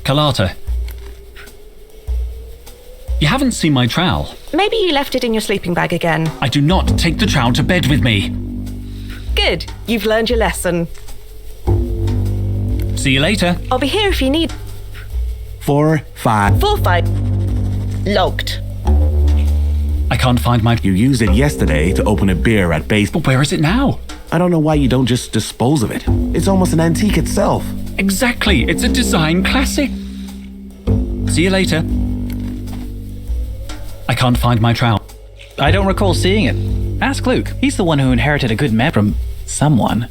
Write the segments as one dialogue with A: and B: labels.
A: Carlotta. You haven't seen my trowel.
B: Maybe you left it in your sleeping bag again.
A: I do not take the trowel to bed with me.
B: Good. You've learned your lesson.
A: See you later.
B: I'll be here if you need.
C: 4, 5.
B: 4, 5. Logged.
A: I can't find my...
C: You used it yesterday to open a beer at base.
A: But where is it now?
C: I don't know why you don't just dispose of it. It's almost an antique itself.
A: Exactly. It's a design classic. See you later. I can't find my trowel.
D: I don't recall seeing it. Ask Luke. He's the one who inherited a good map from someone.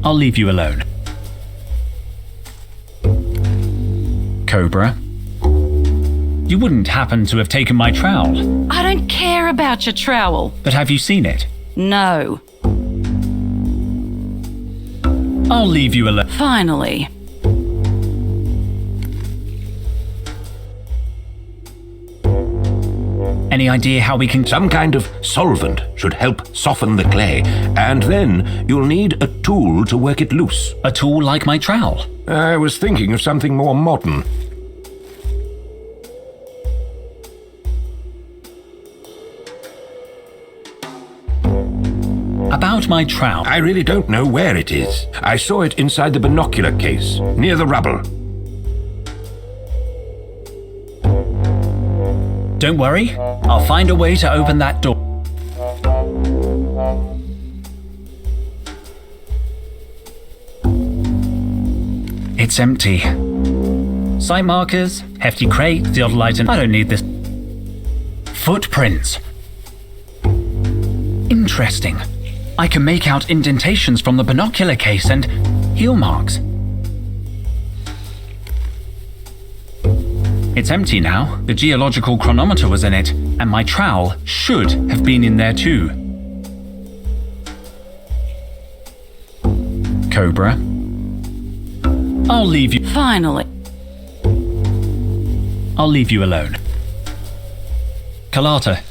A: I'll leave you alone. Cobra. You wouldn't happen to have taken my trowel.
E: I don't care about your trowel.
A: But have you seen it?
E: No.
A: I'll leave you alone.
E: Finally.
A: Any idea how we can...
F: Some kind of solvent should help soften the clay, and then you'll need a tool to work it loose.
A: A tool like my trowel?
F: I was thinking of something more modern.
A: About my trowel.
F: I really don't know where it is. I saw it inside the binocular case, near the rubble.
A: Don't worry, I'll find a way to open that door. It's empty. Site markers, hefty crate, the odd item. I don't need this. Footprints. Interesting. I can make out indentations from the binocular case and heel marks. It's empty now. The geological chronometer was in it, and my trowel should have been in there too. Cobra. I'll leave you.
E: Finally.
A: I'll leave you alone. Carlotta.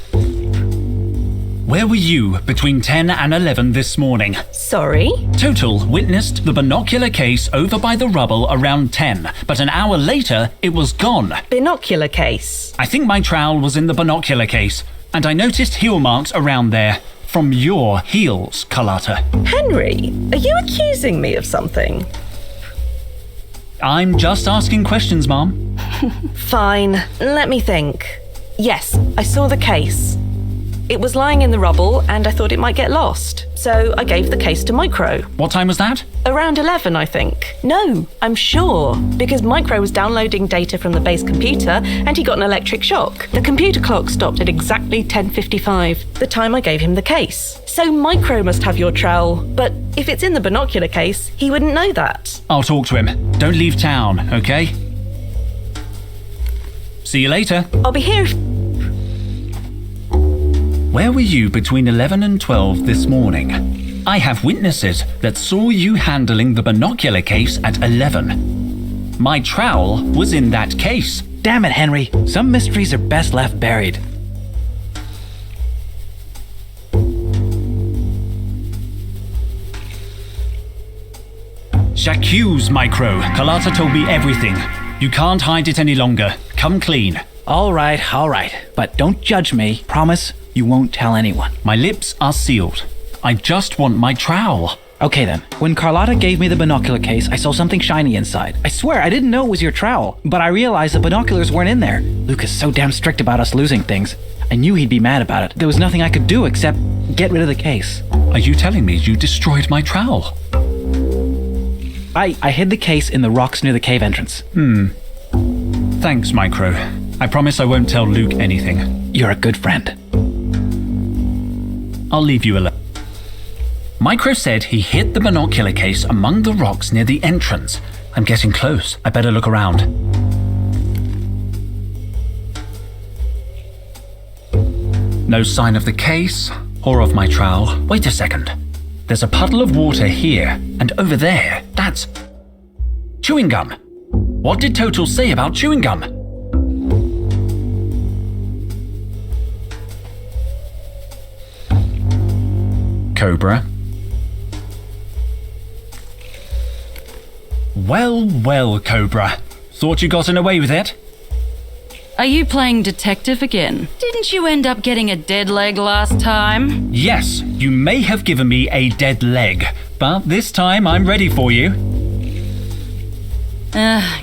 A: Where were you between 10 and 11 this morning?
B: Sorry?
A: Total witnessed the binocular case over by the rubble around 10, but an hour later, it was gone.
B: Binocular case.
A: I think my trowel was in the binocular case, and I noticed heel marks around there. From your heels, Carlotta.
B: Henry, are you accusing me of something?
A: I'm just asking questions, Mom.
B: Fine. Let me think. Yes, I saw the case. It was lying in the rubble, and I thought it might get lost. So I gave the case to Micro.
A: What time was that?
B: Around 11, I think. No, I'm sure. Because Micro was downloading data from the base computer, and he got an electric shock. The computer clock stopped at exactly 10:55, the time I gave him the case. So Micro must have your trowel. But if it's in the binocular case, he wouldn't know that.
A: I'll talk to him. Don't leave town, okay? See you later.
B: I'll be here if...
A: Where were you between 11 and 12 this morning? I have witnesses that saw you handling the binocular case at 11. My trowel was in that case.
D: Damn it, Henry. Some mysteries are best left buried.
A: J'accuse, Micro. Carlotta told me everything. You can't hide it any longer. Come clean.
D: All right. But don't judge me. Promise you won't tell anyone.
A: My lips are sealed. I just want my trowel.
D: Okay then. When Carlotta gave me the binocular case, I saw something shiny inside. I swear I didn't know it was your trowel, but I realized the binoculars weren't in there. Luke is so damn strict about us losing things. I knew he'd be mad about it. There was nothing I could do except get rid of the case.
A: Are you telling me you destroyed my trowel?
D: I hid the case in the rocks near the cave entrance.
A: Thanks, Micro. I promise I won't tell Luke anything.
D: You're a good friend.
A: I'll leave you alone. Micro said he hid the binocular case among the rocks near the entrance. I'm getting close. I better look around. No sign of the case or of my trowel. Wait a second. There's a puddle of water here and over there. That's chewing gum. What did Total say about chewing gum? Cobra. Well, well, Cobra. Thought you gotten away with it?
E: Are you playing detective again? Didn't you end up getting a dead leg last time?
A: Yes, you may have given me a dead leg, but this time I'm ready for you.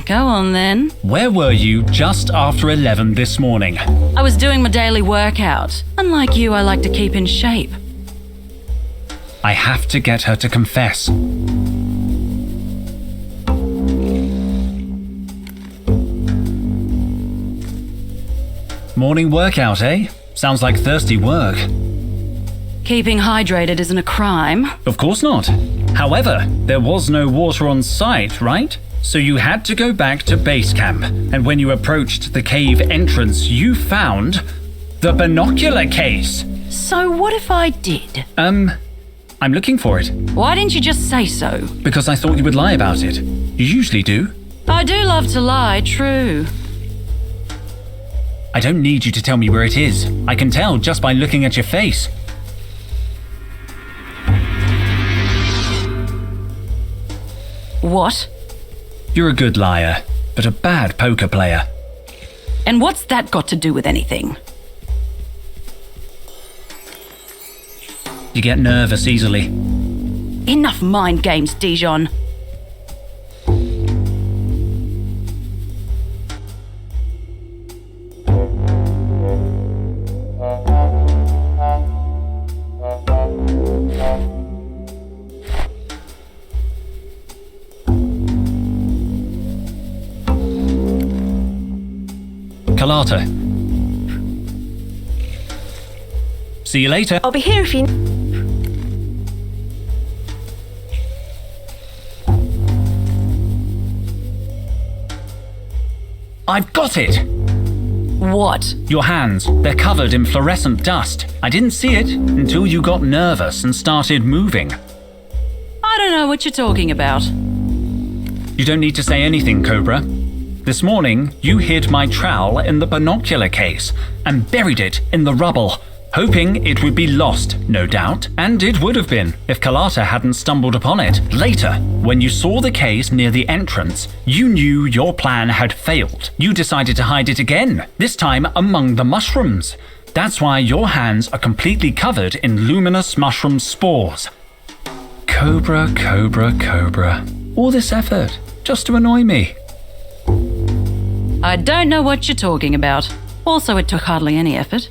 E: Go on then.
A: Where were you just after 11 this morning?
E: I was doing my daily workout. Unlike you, I like to keep in shape.
A: I have to get her to confess. Morning workout, eh? Sounds like thirsty work.
E: Keeping hydrated isn't a crime.
A: Of course not. However, there was no water on site, right? So you had to go back to base camp, and when you approached the cave entrance, you found the binocular case.
E: So what if I did?
A: I'm looking for it,
E: Why didn't you just say so?
A: because I thought you would lie about it. You usually do.
E: I do love to lie, true.
A: I don't need you to tell me where it is. I can tell just by looking at your face.
E: What?
A: You're a good liar, but a bad poker player.
E: And what's that got to do with anything?
A: You get nervous easily.
E: Enough mind games, Dijon.
A: Carlotta. See you later.
B: I'll be here if you...
A: I've got it!
E: What?
A: Your hands, they're covered in fluorescent dust. I didn't see it until you got nervous and started moving.
E: I don't know what you're talking about.
A: You don't need to say anything, Cobra. This morning, you hid my trowel in the binocular case and buried it in the rubble, hoping it would be lost, no doubt, and it would have been if Carlotta hadn't stumbled upon it. Later, when you saw the case near the entrance, you knew your plan had failed. You decided to hide it again, this time among the mushrooms. That's why your hands are completely covered in luminous mushroom spores. Cobra, Cobra, Cobra. All this effort, just to annoy me.
E: I don't know what you're talking about. Also, it took hardly any effort.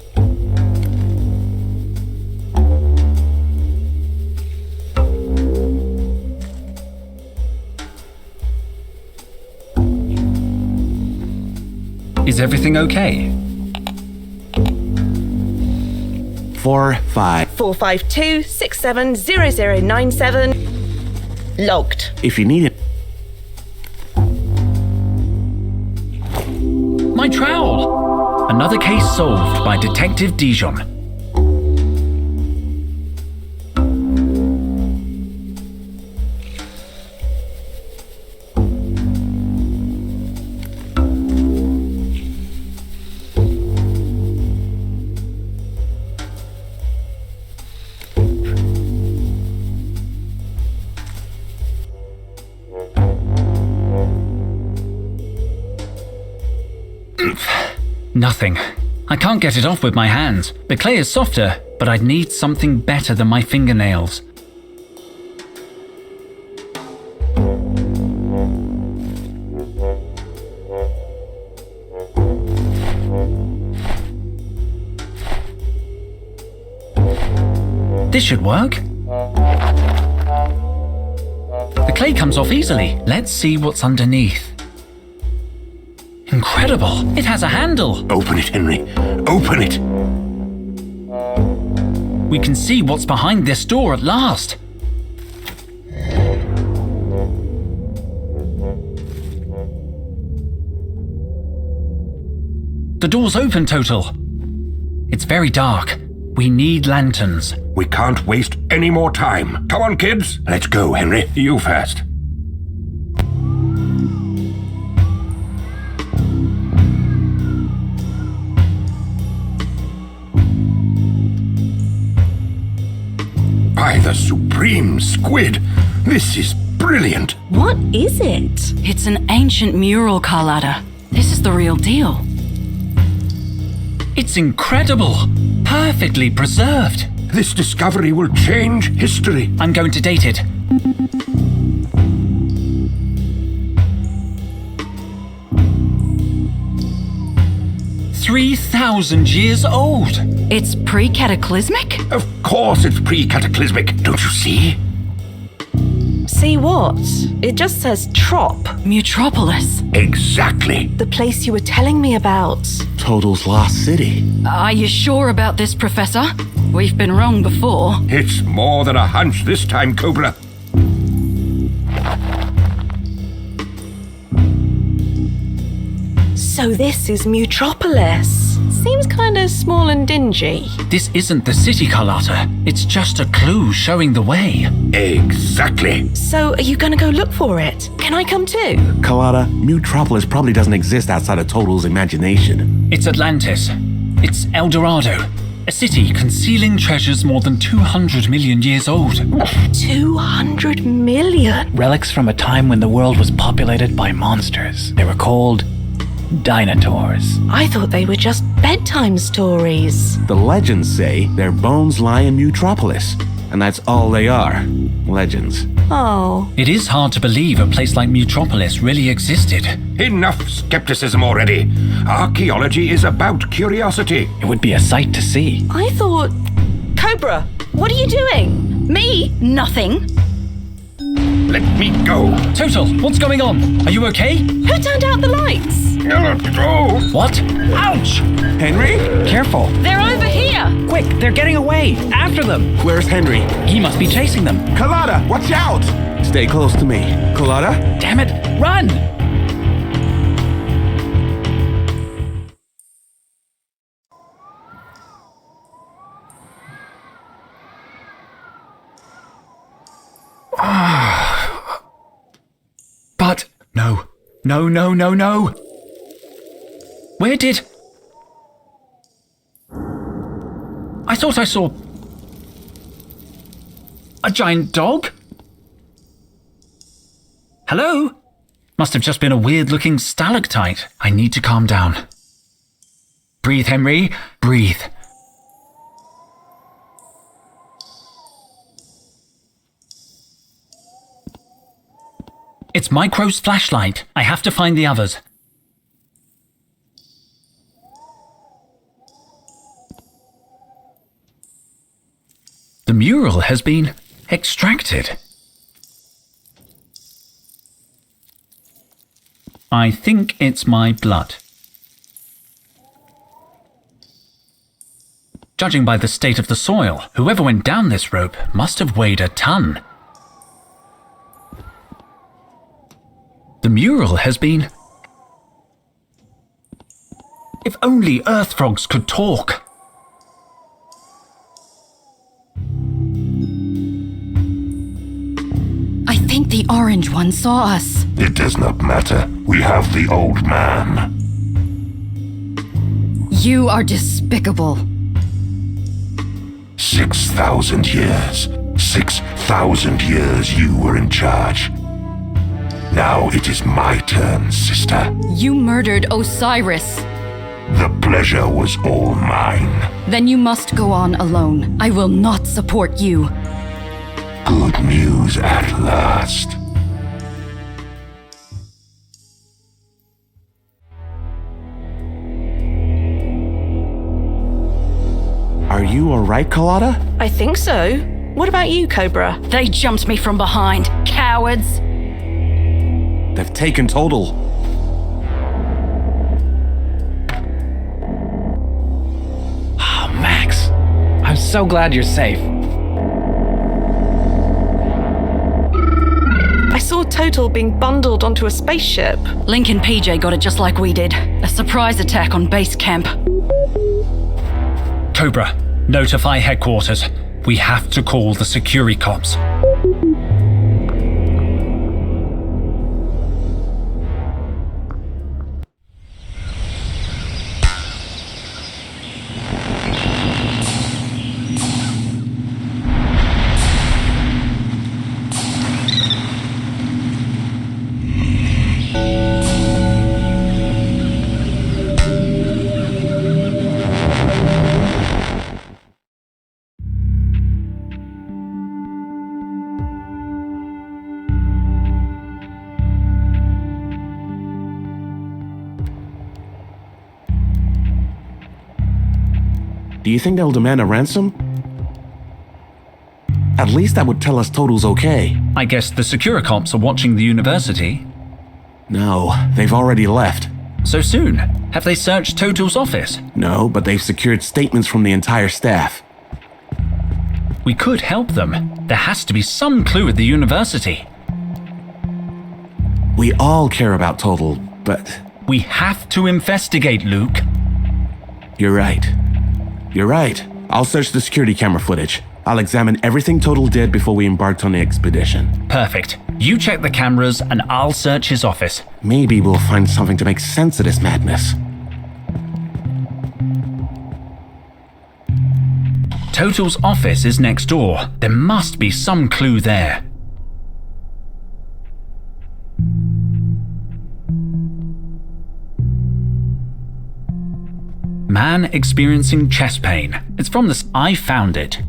A: Is everything okay?
C: 45.
B: 452-670097. Logged.
C: If you need it.
A: My trowel! Another case solved by Detective Dijon. Nothing. I can't get it off with my hands. The clay is softer, but I'd need something better than my fingernails. This should work. The clay comes off easily. Let's see what's underneath. Incredible! It has a handle!
F: Open it, Henry. Open it!
A: We can see what's behind this door at last. The door's open, Total. It's very dark. We need lanterns.
F: We can't waste any more time. Come on, kids. Let's go, Henry. You first. By the supreme squid, this is brilliant. brilliant.
B: What is it?
E: It's an ancient mural, Carlotta. This is the real deal.
A: It's incredible. Perfectly preserved.
F: This discovery will change history.
A: I'm going to date it. $3,000 old.
E: It's pre-cataclysmic?
F: Of course it's pre-cataclysmic, don't you see?
B: See what? It just says Trop,
E: Mutropolis.
F: Exactly.
B: the place you were telling me about.
C: Total's lost city.
E: Are you sure about this, Professor? We've been wrong before.
F: It's more than a hunch this time, Cobra.
B: So this is Mutropolis. Seems kind of small and dingy.
A: This isn't the city, Carlotta. It's just a clue showing the way.
F: Exactly.
B: So are you gonna go look for it? Can I come too?
C: Carlotta, Mutropolis probably doesn't exist outside of Total's imagination.
A: It's Atlantis. It's El Dorado. A city concealing treasures more than 200 million years old.
B: 200 million.
D: Relics from a time when the world was populated by monsters. They were called Dinotaurs.
B: I thought they were just bedtime stories.
C: The legends say their bones lie in Mutropolis, and that's all they are. Legends.
B: Oh,
A: It is hard to believe a place like Mutropolis really existed.
F: Enough skepticism already. Archaeology is about curiosity.
D: It would be a sight to see.
B: I thought... Cobra, what are you doing?
E: Me? Nothing.
F: Let me go.
A: Total, what's going on? Are you okay?
B: Who turned out the lights?
F: Go.
A: What? Ouch!
C: Henry?
D: Careful!
E: They're over here.
D: Quick, they're getting away! After them!
C: Where's Henry?
D: He must be chasing them.
C: Carlotta, watch out! Stay close to me. Carlotta?
D: Damn it! Run!
A: But no. No. Where did... I thought I saw... a giant dog? Hello? Must have just been a weird-looking stalactite. I need to calm down. Breathe, Henry. Breathe. It's Micro's flashlight. I have to find the others. The mural has been extracted. I think it's my blood. Judging by the state of the soil, whoever went down this rope must have weighed a ton. The mural has been... If only earth frogs could talk.
E: I think the orange one saw us.
F: It does not matter. We have the old man.
E: You are despicable.
F: 6,000 years. 6,000 years you were in charge. Now it is my turn, sister.
E: You murdered Osiris.
F: The pleasure was all mine.
E: Then you must go on alone. I will not support you.
F: Good news at last.
C: Are you alright, Carlotta?
B: I think so. What about you, Cobra?
E: They jumped me from behind. Cowards.
C: They've taken Total.
D: Oh, Max. I'm so glad you're safe.
B: I saw Total being bundled onto a spaceship.
E: Link and PJ got it just like we did. A surprise attack on base camp.
A: Cobra, notify headquarters. We have to call the Security Cops.
C: Do you think they'll demand a ransom? At least that would tell us Total's okay.
A: I guess the Securicops are watching the university.
C: No, they've already left.
A: So soon? Have they searched Total's office?
C: No, but they've secured statements from the entire staff.
A: We could help them. There has to be some clue at the university.
C: We all care about Total, but
A: We have to investigate, Luke.
C: you're right. You're right. I'll search the security camera footage. I'll examine everything Total did before we embarked on the expedition.
A: Perfect. You check the cameras and I'll search his office.
C: Maybe we'll find something to make sense of this madness.
A: Total's office is next door. There must be some clue there. Man experiencing chest pain. It's from this. I found it.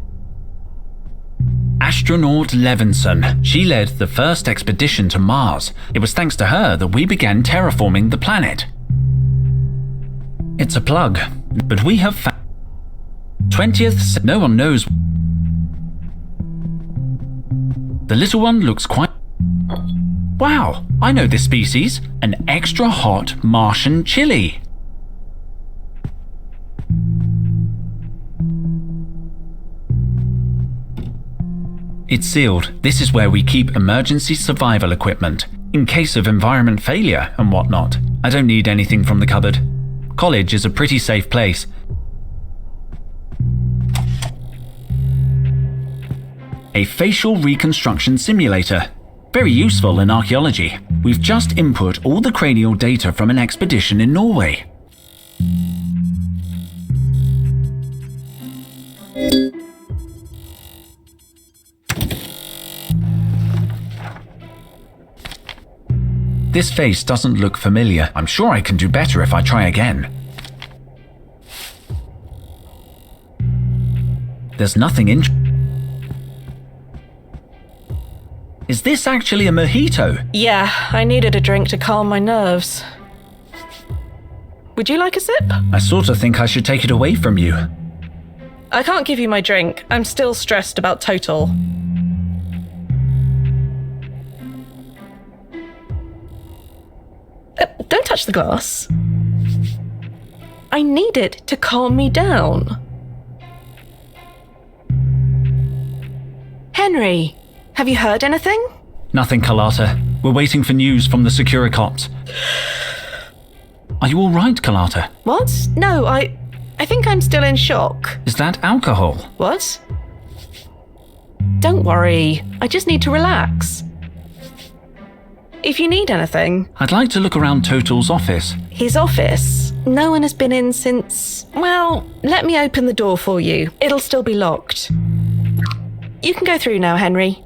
A: Astronaut Levinson. She led the first expedition to Mars. It was thanks to her that we began terraforming the planet. It's a plug, but we have found 20th. No one knows. The little one looks quite. Wow, I know this species. An extra hot Martian chili. It's sealed. This is where we keep emergency survival equipment, in case of environment failure and whatnot. I don't need anything from the cupboard. College is a pretty safe place. A facial reconstruction simulator. Very useful in archaeology. We've just input all the cranial data from an expedition in Norway. This face doesn't look familiar. I'm sure I can do better if I try again. There's nothing in. Is this actually a mojito?
B: Yeah, I needed a drink to calm my nerves. Would you like a sip?
A: I sort of think I should take it away from you.
B: I can't give you my drink. I'm still stressed about Total. Don't touch the glass. I need it to calm me down. Henry, have you heard anything?
A: Nothing, Carlotta. We're waiting for news from the Securicops. Are you all right, Carlotta?
B: What? No, I think I'm still in shock.
A: Is that alcohol?
B: What? Don't worry. I just need to relax. If you need anything.
A: I'd like to look around Total's office.
B: His office? No one has been in since... Well, let me open the door for you. It'll still be locked. You can go through now, Henry.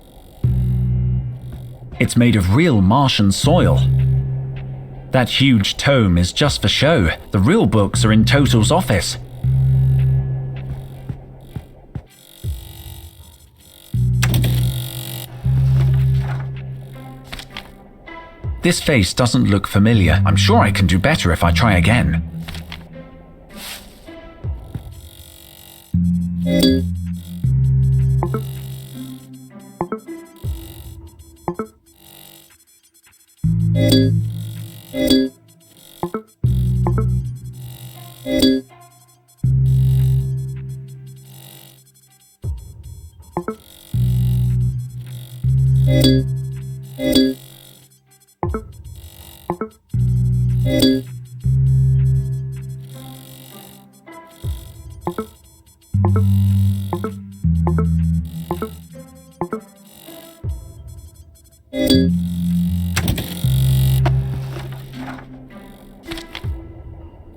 A: It's made of real Martian soil. That huge tome is just for show. The real books are in Total's office. This face doesn't look familiar. I'm sure I can do better if I try again.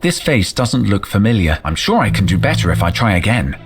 A: This face doesn't look familiar. I'm sure I can do better if I try again.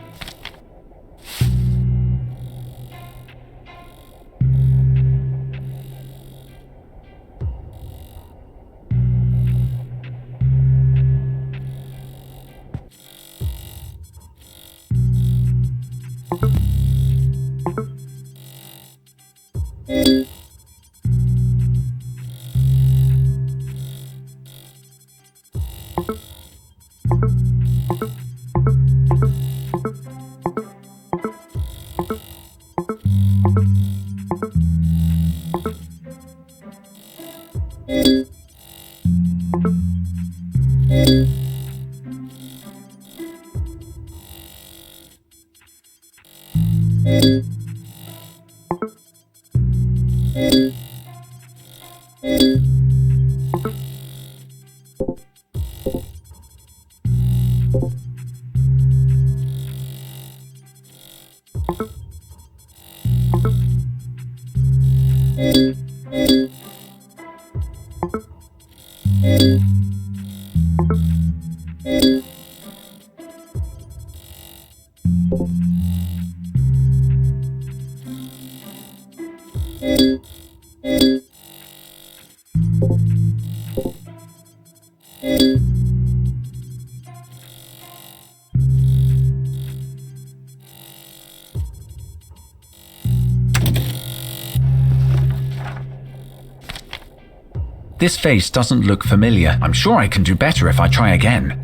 A: This face doesn't look familiar. I'm sure I can do better if I try again.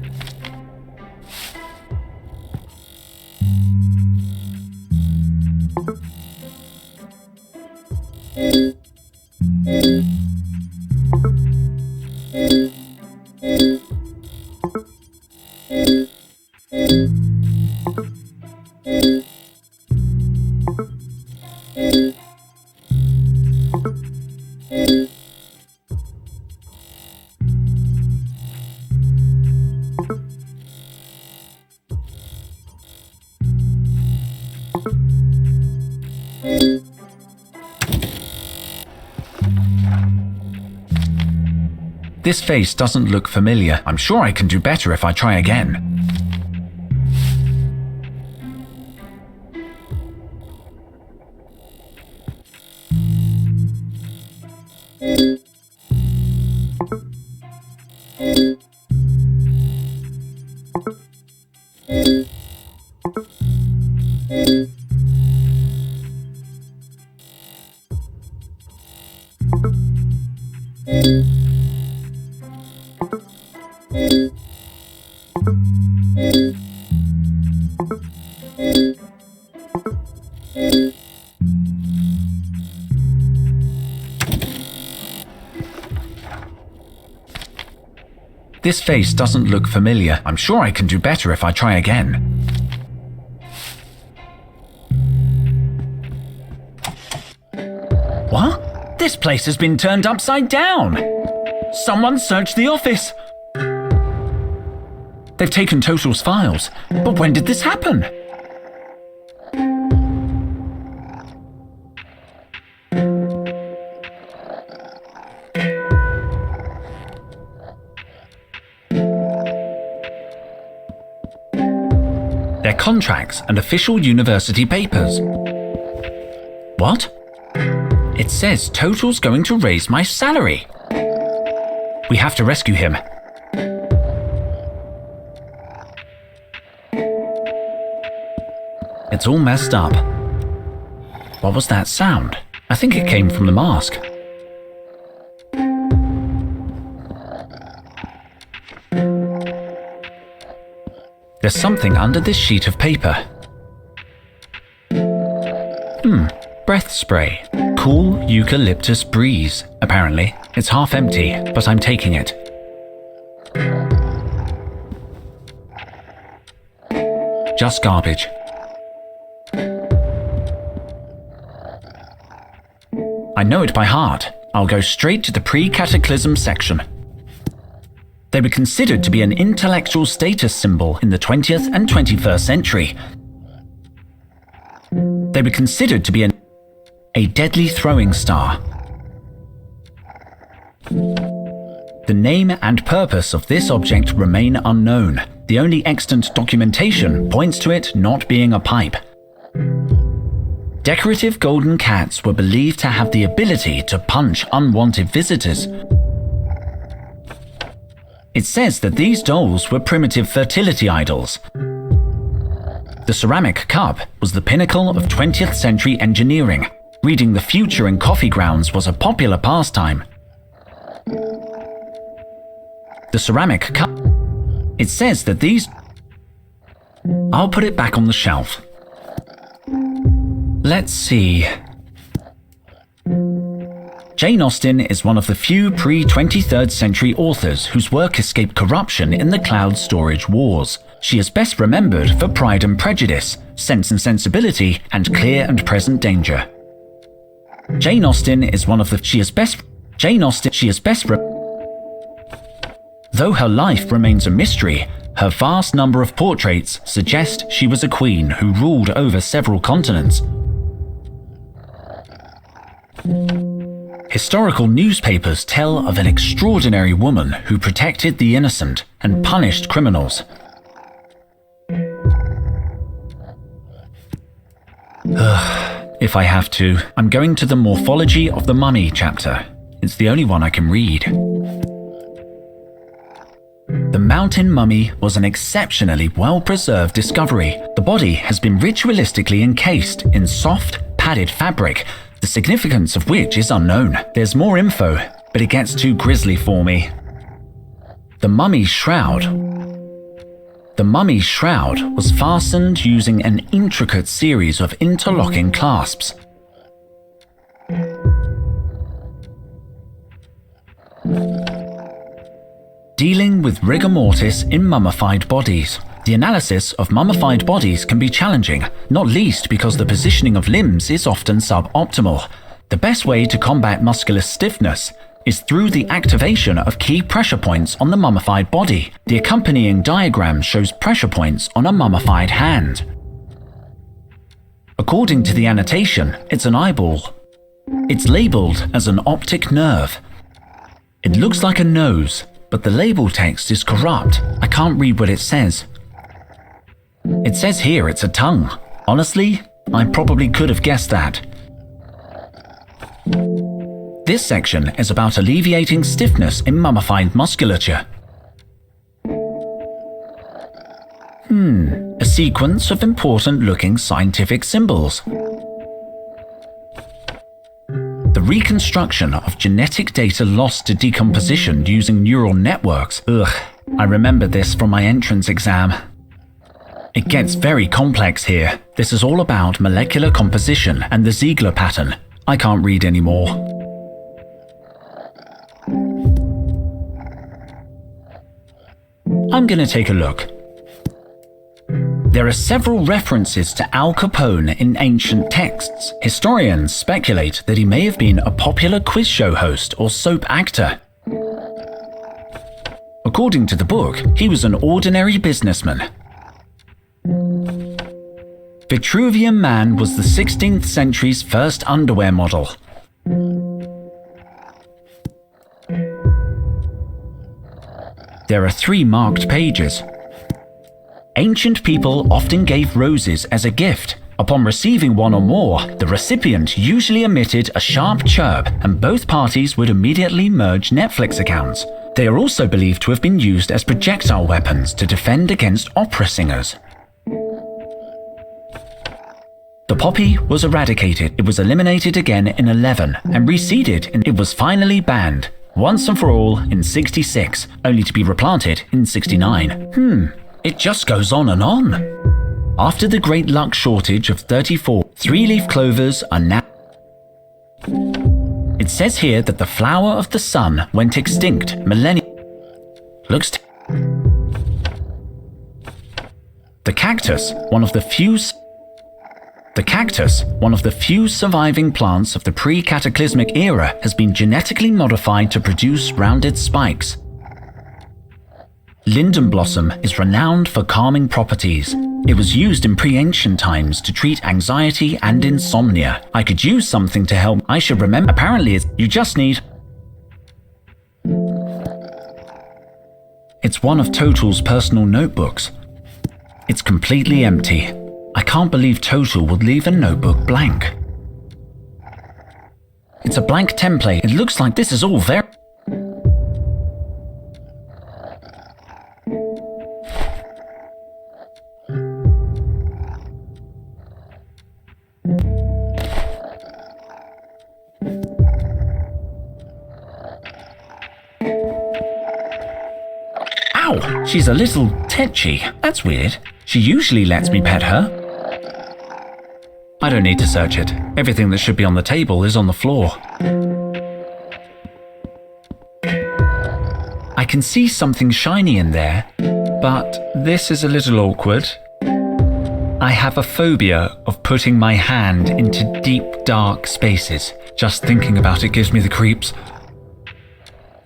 A: This face doesn't look familiar. I'm sure I can do better if I try again. This face doesn't look familiar. I'm sure I can do better if I try again. What? This place has been turned upside down! Someone searched the office! They've taken Total's files, but when did this happen? Their contracts and official university papers. What? It says Total's going to raise my salary. We have to rescue him. It's all messed up. What was that sound? I think it came from the mask. There's something under this sheet of paper. Breath spray. Cool eucalyptus breeze. Apparently, it's half empty, but I'm taking it. Just garbage. I know it by heart. I'll go straight to the pre-cataclysm section. They were considered to be an intellectual status symbol in the 20th and 21st century. They were considered to be a deadly throwing star. The name and purpose of this object remain unknown. The only extant documentation points to it not being a pipe. Decorative golden cats were believed to have the ability to punch unwanted visitors. It says that these dolls were primitive fertility idols. The ceramic cup was the pinnacle of 20th century engineering. Reading the future in coffee grounds was a popular pastime. The ceramic cup. It says that these... I'll put it back on the shelf. Let's see. Jane Austen is one of the few pre-23rd century authors whose work escaped corruption in the cloud storage wars. She is best remembered for Pride and Prejudice, Sense and Sensibility, and Clear and Present Danger. Jane Austen is one of the Though her life remains a mystery, her vast number of portraits suggest she was a queen who ruled over several continents. Historical newspapers tell of an extraordinary woman who protected the innocent and punished criminals. If I have to, I'm going to the Morphology of the Mummy chapter. It's the only one I can read. The mountain mummy was an exceptionally well-preserved discovery. The body has been ritualistically encased in soft, padded fabric, the significance of which is unknown. There's more info, but it gets too grisly for me. The mummy's shroud was fastened using an intricate series of interlocking clasps. Dealing with rigor mortis in mummified bodies. The analysis of mummified bodies can be challenging, not least because the positioning of limbs is often suboptimal. The best way to combat muscular stiffness is through the activation of key pressure points on the mummified body. The accompanying diagram shows pressure points on a mummified hand. According to the annotation, it's an eyeball. It's labeled as an optic nerve. It looks like a nose, but the label text is corrupt. I can't read what it says. It says here it's a tongue. Honestly, I probably could have guessed that. This section is about alleviating stiffness in mummified musculature. A sequence of important-looking scientific symbols. The reconstruction of genetic data lost to decomposition using neural networks. I remember this from my entrance exam. It gets very complex here. This is all about molecular composition and the Ziegler pattern. I can't read anymore. I'm gonna take a look. There are several references to Al Capone in ancient texts. Historians speculate that he may have been a popular quiz show host or soap actor. According to the book, he was an ordinary businessman. Vitruvian Man was the 16th century's first underwear model. There are 3 marked pages. Ancient people often gave roses as a gift. Upon receiving one or more, the recipient usually emitted a sharp chirp and both parties would immediately merge Netflix accounts. They are also believed to have been used as projectile weapons to defend against opera singers. The poppy was eradicated. It was eliminated again in 11 and reseeded, and it was finally banned, once and for all, in 66, only to be replanted in 69. It just goes on and on. After the great luck shortage of 34, 3-leaf clovers are now... It says here that the flower of the sun went extinct millennia... The cactus, one of the few surviving plants of the pre-cataclysmic era, has been genetically modified to produce rounded spikes. Linden blossom is renowned for calming properties. It was used in pre-ancient times to treat anxiety and insomnia. I could use something to help. I should remember. Apparently, you just need... It's one of Total's personal notebooks. It's completely empty. I can't believe Total would leave a notebook blank. It's a blank template. It looks like this is all very... Ow! She's a little tetchy. That's weird. She usually lets me pet her. I don't need to search it. Everything that should be on the table is on the floor. can see something shiny in there, but this is a little awkward. I have a phobia of putting my hand into deep, dark spaces. Just thinking about it gives me the creeps.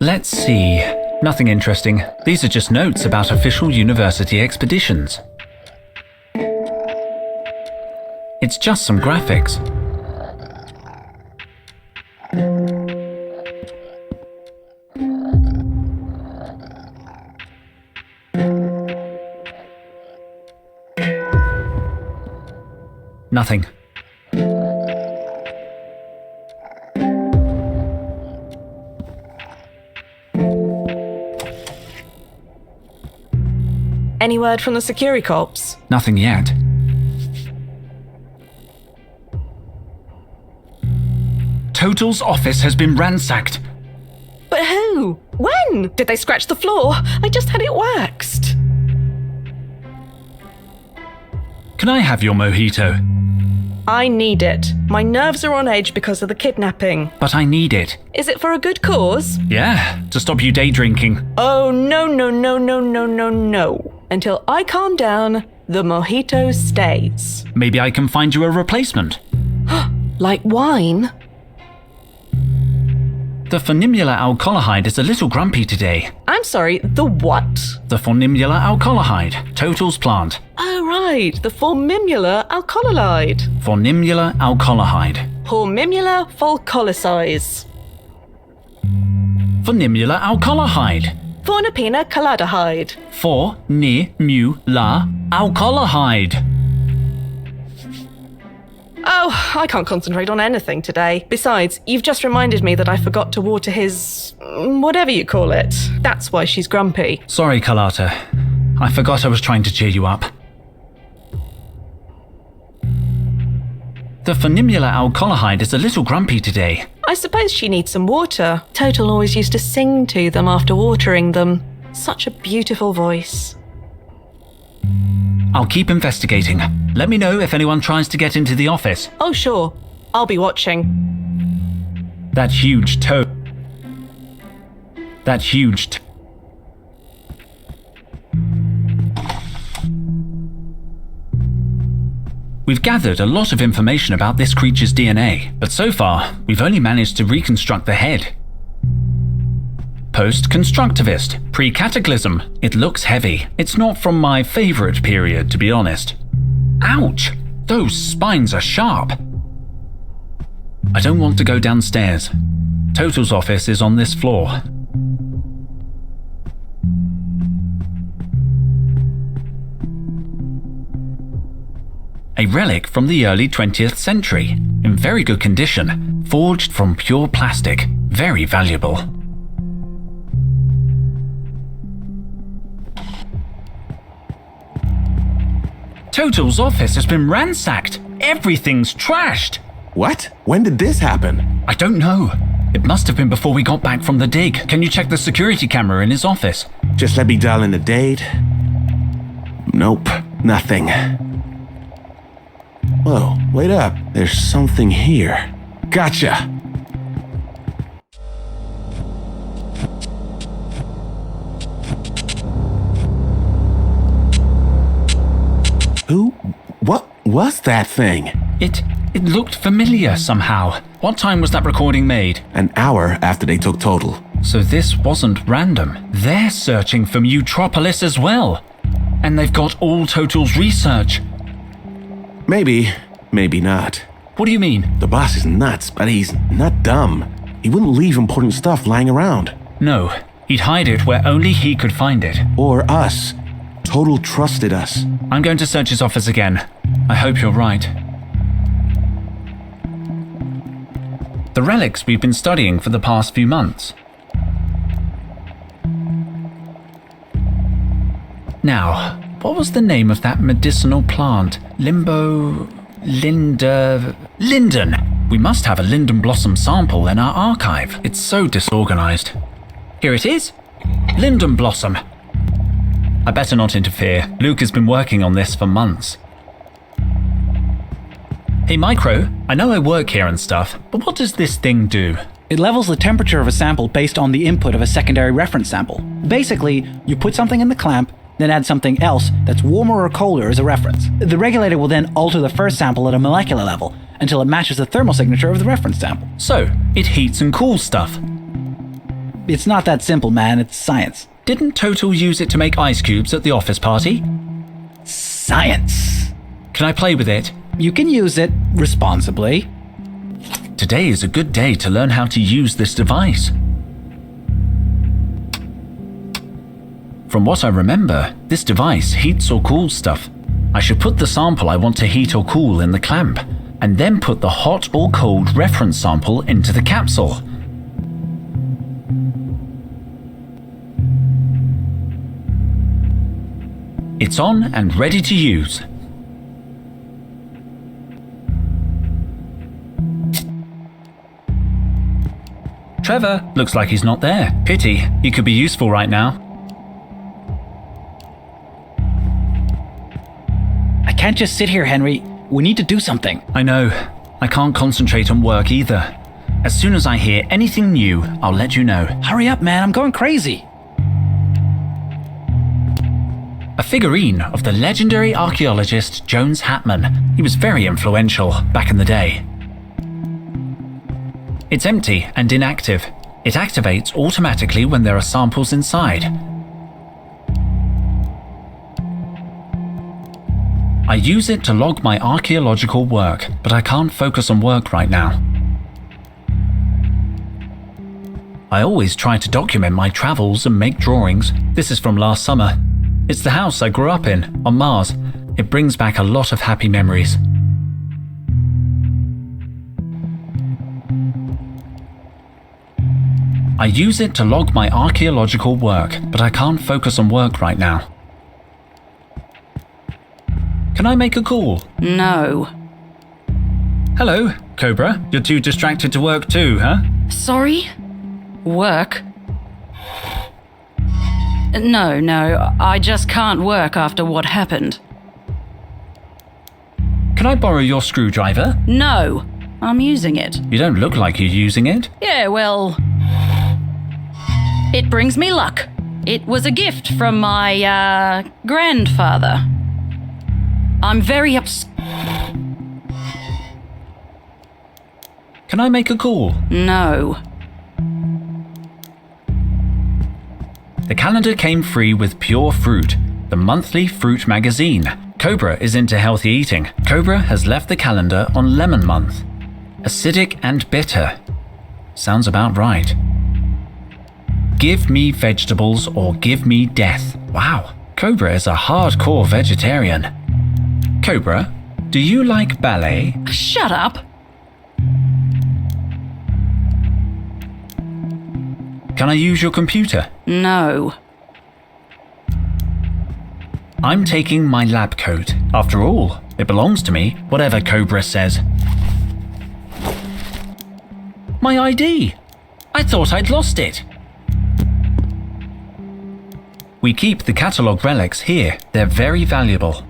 A: Let's see. Nothing interesting. These are just notes about official university expeditions. It's just some graphics. Nothing.
B: Any word from the security cops?
A: Nothing yet. Total's office has been ransacked.
B: But who? When? Did they scratch the floor? I just had it waxed.
A: Can I have your mojito?
B: I need it. My nerves are on edge because of the kidnapping.
A: But I need it.
B: Is it for a good cause?
A: Yeah, to stop you day drinking.
B: Oh, no. Until I calm down, the mojito stays.
A: Maybe I can find you a replacement.
B: Like wine?
A: The phonimula alcoholide is a little grumpy today.
B: I'm sorry, the what?
A: The phonimula alcoholide, Total's plant.
B: Oh, right, the formimula alcoholide.
A: Phonimula alcoholide.
B: Formimula folcolysize.
A: Phonimula alcoholide.
B: Fornapina colladahide.
A: Phonimula alcoholide.
B: Oh, I can't concentrate on anything today. Besides, you've just reminded me that I forgot to water his... whatever you call it. That's why she's grumpy.
A: Sorry, Carlotta. I forgot I was trying to cheer you up. The phonimula alcoholide is a little grumpy today.
B: I suppose she needs some water. Total always used to sing to them after watering them. Such a beautiful voice.
A: I'll keep investigating. Let me know if anyone tries to get into the office.
B: Oh, sure. I'll be watching.
A: That huge toe. We've gathered a lot of information about this creature's DNA, but so far, we've only managed to reconstruct the head. Post-constructivist, pre-cataclysm. It looks heavy. It's not from my favorite period, to be honest. Ouch! Those spines are sharp. I don't want to go downstairs. Total's office is on this floor. A relic from the early 20th century, in very good condition, forged from pure plastic, very valuable. Total's office has been ransacked. Everything's trashed.
C: What? When did this happen?
A: I don't know. It must have been before we got back from the dig. Can you check the security camera in his office?
C: Just let me dial in the date. Nope, nothing. Whoa, wait up. There's something here. Gotcha! Who? What was that thing?
A: It looked familiar somehow. What time was that recording made?
C: An hour after they took Total.
A: So this wasn't random. They're searching for Mutropolis as well. And they've got all Total's research.
C: Maybe, maybe not.
A: What do you mean?
C: The boss is nuts, but he's not dumb. He wouldn't leave important stuff lying around.
A: No, he'd hide it where only he could find it.
C: Or us. Total trusted us.
A: I'm going to search his office again. I hope you're right. The relics we've been studying for the past few months. Now, what was the name of that medicinal plant? Linden. We must have a linden blossom sample in our archive. It's so disorganized. Here it is. Linden blossom. I better not interfere. Luke has been working on this for months. Hey Micro, I know I work here and stuff, but what does this thing do?
D: It levels the temperature of a sample based on the input of a secondary reference sample. Basically, you put something in the clamp, then add something else that's warmer or colder as a reference. The regulator will then alter the first sample at a molecular level until it matches the thermal signature of the reference sample.
A: So, it heats and cools stuff.
D: It's not that simple, man. It's science.
A: Didn't Total use it to make ice cubes at the office party?
D: Science!
A: Can I play with it?
D: You can use it responsibly.
A: Today is a good day to learn how to use this device. From what I remember, this device heats or cools stuff. I should put the sample I want to heat or cool in the clamp, and then put the hot or cold reference sample into the capsule. It's on and ready to use. Trevor, looks like he's not there. Pity, he could be useful right now.
D: I can't just sit here, Henry. We need to do something.
A: I know. I can't concentrate on work either. As soon as I hear anything new, I'll let you know.
D: Hurry up, man. I'm going crazy.
A: A figurine of the legendary archaeologist Jones Hatman. He was very influential back in the day. It's empty and inactive. It activates automatically when there are samples inside. I use it to log my archaeological work, but I can't focus on work right now. I always try to document my travels and make drawings. This is from last summer. It's the house I grew up in, on Mars. It brings back a lot of happy memories. I use it to log my archaeological work, but I can't focus on work right now. Can I make a call?
E: No.
A: Hello, Cobra. You're too distracted to work too, huh?
E: Sorry? Work? No, I just can't work after what happened.
A: Can I borrow your screwdriver?
E: No, I'm using it.
A: You don't look like you're using it.
E: Yeah, well, it brings me luck. It was a gift from my, grandfather. I'm very
A: Can I make a call?
E: No.
A: The calendar came free with Pure Fruit, the monthly fruit magazine. Cobra is into healthy eating. Cobra has left the calendar on Lemon Month. Acidic and bitter. Sounds about right. Give me vegetables or give me death. Wow, Cobra is a hardcore vegetarian. Cobra, do you like ballet?
E: Shut up.
A: Can I use your computer?
E: No.
A: I'm taking my lab coat. After all, it belongs to me, whatever Cobra says. My ID! I thought I'd lost it. We keep the catalogue relics here. They're very valuable.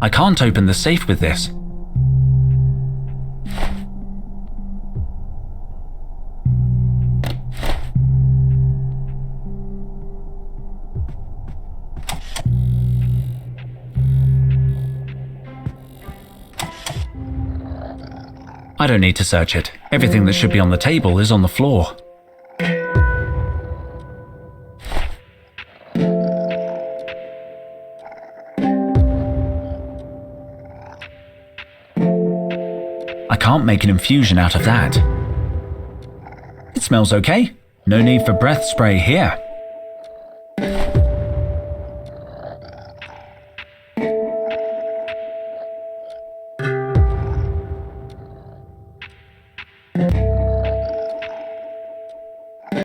A: I can't open the safe with this. I don't need to search it. Everything that should be on the table is on the floor. I can't make an infusion out of that. It smells okay. No need for breath spray here.